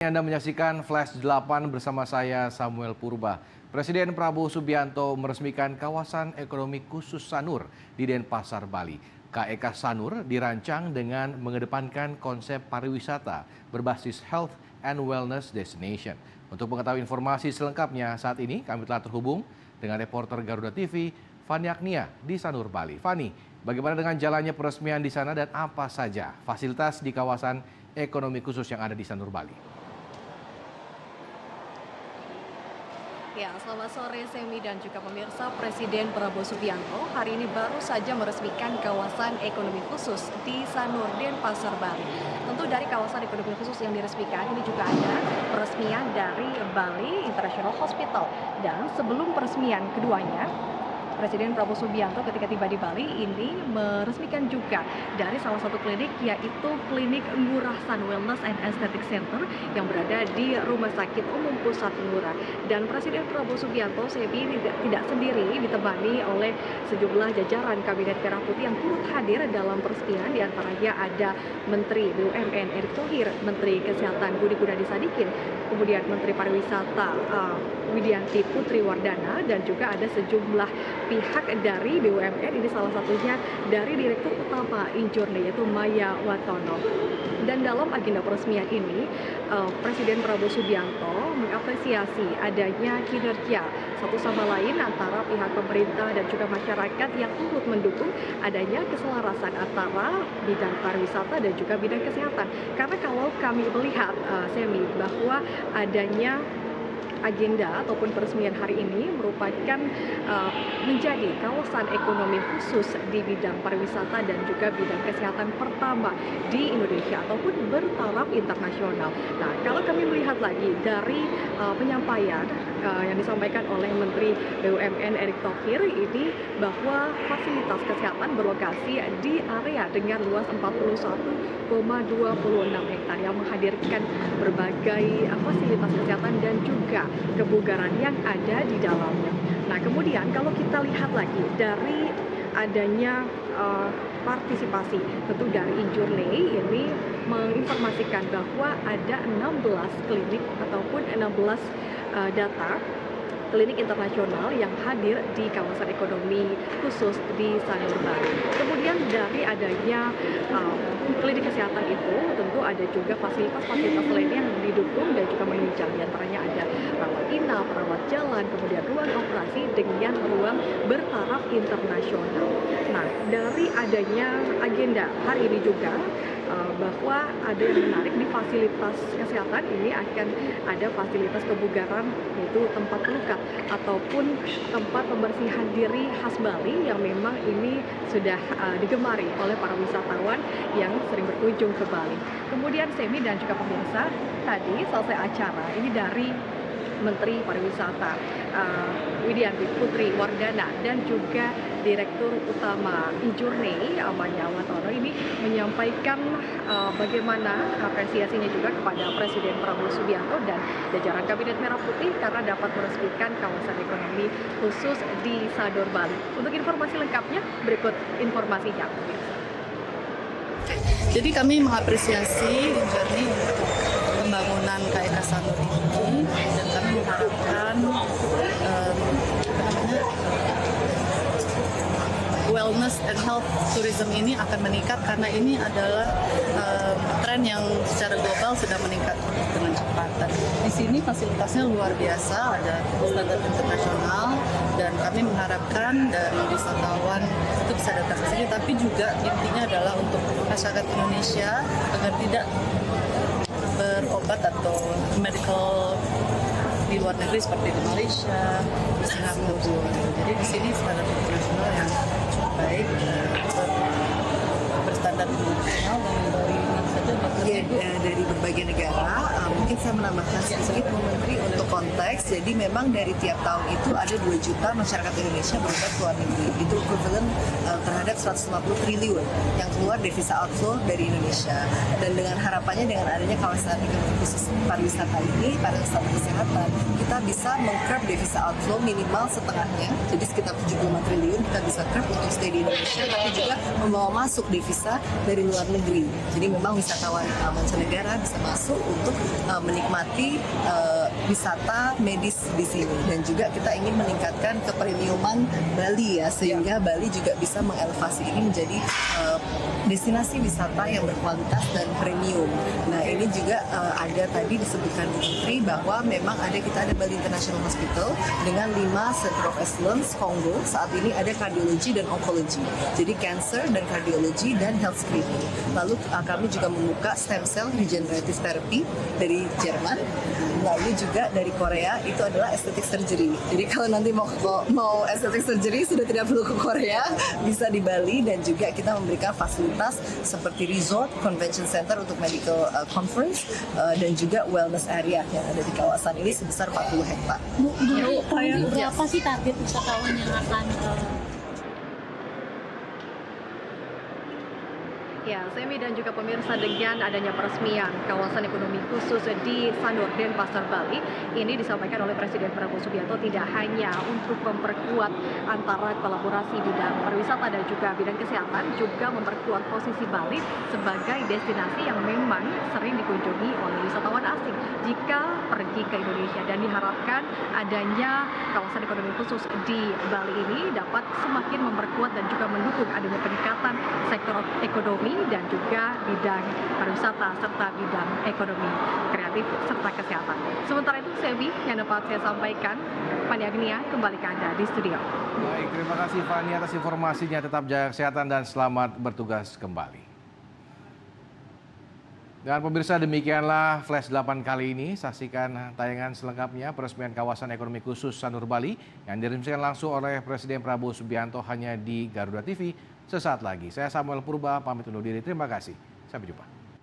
Anda menyaksikan Flash 8 bersama saya Samuel Purba. Presiden Prabowo Subianto meresmikan kawasan ekonomi khusus Sanur di Denpasar, Bali. KEK Sanur dirancang dengan mengedepankan konsep pariwisata berbasis health and wellness destination. Untuk mengetahui informasi selengkapnya saat ini kami telah terhubung dengan reporter Garuda TV Fani Agnia di Sanur, Bali. Fani, bagaimana dengan jalannya peresmian di sana dan apa saja fasilitas di kawasan ekonomi khusus yang ada di Sanur, Bali? Ya, selamat sore Semi dan juga pemirsa. Presiden Prabowo Subianto hari ini baru saja meresmikan kawasan ekonomi khusus di Sanur, Denpasar, Bali. Tentu dari kawasan ekonomi khusus yang diresmikan ini juga ada peresmian dari Bali International Hospital. Dan sebelum peresmian keduanya, Presiden Prabowo Subianto ketika tiba di Bali ini meresmikan juga dari salah satu klinik, yaitu Klinik Ngurah San Wellness and Aesthetic Center yang berada di Rumah Sakit Umum Pusat Ngurah. Dan Presiden Prabowo Subianto tidak sendiri, ditemani oleh sejumlah jajaran Kabinet Merah Putih yang turut hadir dalam peresmian. Di antaranya ada Menteri BUMN Erick Thohir, Menteri Kesehatan Budi Gunadi Sadikin, kemudian Menteri Pariwisata Widianti Putri Wardana, dan juga ada sejumlah pihak dari BUMN, ini salah satunya dari Direktur Utama Injourney yaitu Maya Watono. Dan dalam agenda peresmian ini, Presiden Prabowo Subianto mengapresiasi adanya kinerja satu sama lain antara pihak pemerintah dan juga masyarakat yang turut mendukung adanya keselarasan antara bidang pariwisata dan juga bidang kesehatan. Karena kalau kami melihat, Semi, bahwa adanya agenda ataupun peresmian hari ini merupakan menjadi kawasan ekonomi khusus di bidang pariwisata dan juga bidang kesehatan pertama di Indonesia ataupun bertaraf internasional. Nah, kalau kami melihat lagi dari penyampaian yang disampaikan oleh Menteri BUMN Erick Thohir ini, bahwa fasilitas kesehatan berlokasi di area dengan luas 41,26 hektar yang menghadirkan berbagai fasilitas kesehatan dan juga kebugaran yang ada di dalamnya. Nah, kemudian kalau kita lihat lagi dari adanya partisipasi tentu dari Injourney ini menginformasikan bahwa ada 16 klinik ataupun 16 data klinik internasional yang hadir di kawasan ekonomi khusus di Sanur, Bali. Kemudian dari adanya klinik kesehatan itu tentu ada juga fasilitas-fasilitas lainnya yang didukung dan juga menunjang. Di antaranya ada rawat inap, rawat jalan, kemudian ruang operasi dengan ruang bertaraf internasional. Nah, dari adanya agenda hari ini juga bahwa ada yang menarik di fasilitas kesehatan ini akan ada fasilitas kebugaran, yaitu tempat pelukat ataupun tempat pembersihan diri khas Bali yang memang ini sudah digemari oleh para wisatawan yang sering berkunjung ke Bali. Kemudian Semi dan juga pemirsa, tadi selesai acara ini dari Menteri Pariwisata Widianti Putri Wardana dan juga Direktur Utama Injourney Maya Watono ini menyampaikan bagaimana apresiasinya juga kepada Presiden Prabowo Subianto dan jajaran Kabinet Merah Putih karena dapat meresmikan kawasan ekonomi khusus di Sanur, Bali. Untuk informasi lengkapnya berikut informasinya. Jadi kami mengapresiasi Injourney untuk pembangunan KEK Sanur ini, dan kami mengharapkan wellness and health tourism ini akan meningkat karena ini adalah tren yang secara global sudah meningkat dengan cepat. Dan di sini fasilitasnya luar biasa, ada standar internasional, dan kami mengharapkan dari wisatawan itu bisa datang ke sini, tapi juga intinya adalah untuk masyarakat Indonesia agar tidak berobat atau medical di luar negeri seperti di Malaysia, di Singapura. Jadi di sini standar internasional yang cukup baik, berstandar internasional, dan dari dari berbagai negara. Mungkin saya menambahkan sedikit Menteri untuk konteks. Jadi memang dari tiap tahun itu ada 2 juta masyarakat Indonesia berobat ke luar negeri. Itu equivalent terhadap 150 triliun yang keluar devisa outflow dari Indonesia. Dan dengan harapannya dengan adanya kawasan ekonomi khusus pariwisata ini, pariwisata kesehatan, kita bisa meng-curb devisa outflow minimal setengahnya. Jadi sekitar 75 triliun kita bisa curb untuk stay di Indonesia, tapi juga membawa masuk devisa dari luar negeri. Jadi memang wisatawan mancanegara bisa masuk untuk menikmati wisata medis di sini, dan juga kita ingin meningkatkan kepremiuman Bali ya, sehingga Bali juga bisa mengelevasi ini menjadi destinasi wisata yang berkualitas dan premium. Nah ini juga ada tadi disebutkan Bu Menteri bahwa memang kita ada Bali International Hospital dengan 5 Center of Excellence Kongo. Saat ini ada kardiologi dan onkologi, jadi cancer dan kardiologi dan health screening. Lalu kami juga membuka stem cell regenerative therapy dari Jerman. Lalu juga dari Korea itu adalah aesthetic surgery. Jadi kalau nanti mau aesthetic surgery sudah tidak perlu ke Korea, bisa di Bali. Dan juga kita memberikan fasilitas seperti resort, convention center untuk medical conference, dan juga wellness area yang ada di kawasan ini sebesar 40 hektar. Bu, berapa sih target wisatawan yang akan Ya, Semi dan juga pemirsa, dengan adanya peresmian kawasan ekonomi khusus di Sanur, Denpasar, Bali, ini disampaikan oleh Presiden Prabowo Subianto tidak hanya untuk memperkuat antara kolaborasi bidang pariwisata dan juga bidang kesehatan, juga memperkuat posisi Bali sebagai destinasi yang memang sering dikunjungi oleh wisatawan asing jika pergi ke Indonesia, dan diharapkan adanya kawasan ekonomi khusus di Bali ini dapat semakin memperkuat dan juga mendukung adanya peningkatan sektor ekonomi dan juga bidang pariwisata serta bidang ekonomi kreatif serta kesehatan. Sementara itu, Sebi, yang dapat saya sampaikan. Fani Agnia, kembali ke Anda di studio. Baik, terima kasih Fani atas informasinya. Tetap jaga kesehatan dan selamat bertugas kembali. Dan pemirsa, demikianlah Flash 8 kali ini. Saksikan tayangan selengkapnya peresmian kawasan ekonomi khusus Sanur Bali yang diresmikan langsung oleh Presiden Prabowo Subianto hanya di Garuda TV sesaat lagi. Saya Samuel Purba, pamit undur diri. Terima kasih. Sampai jumpa.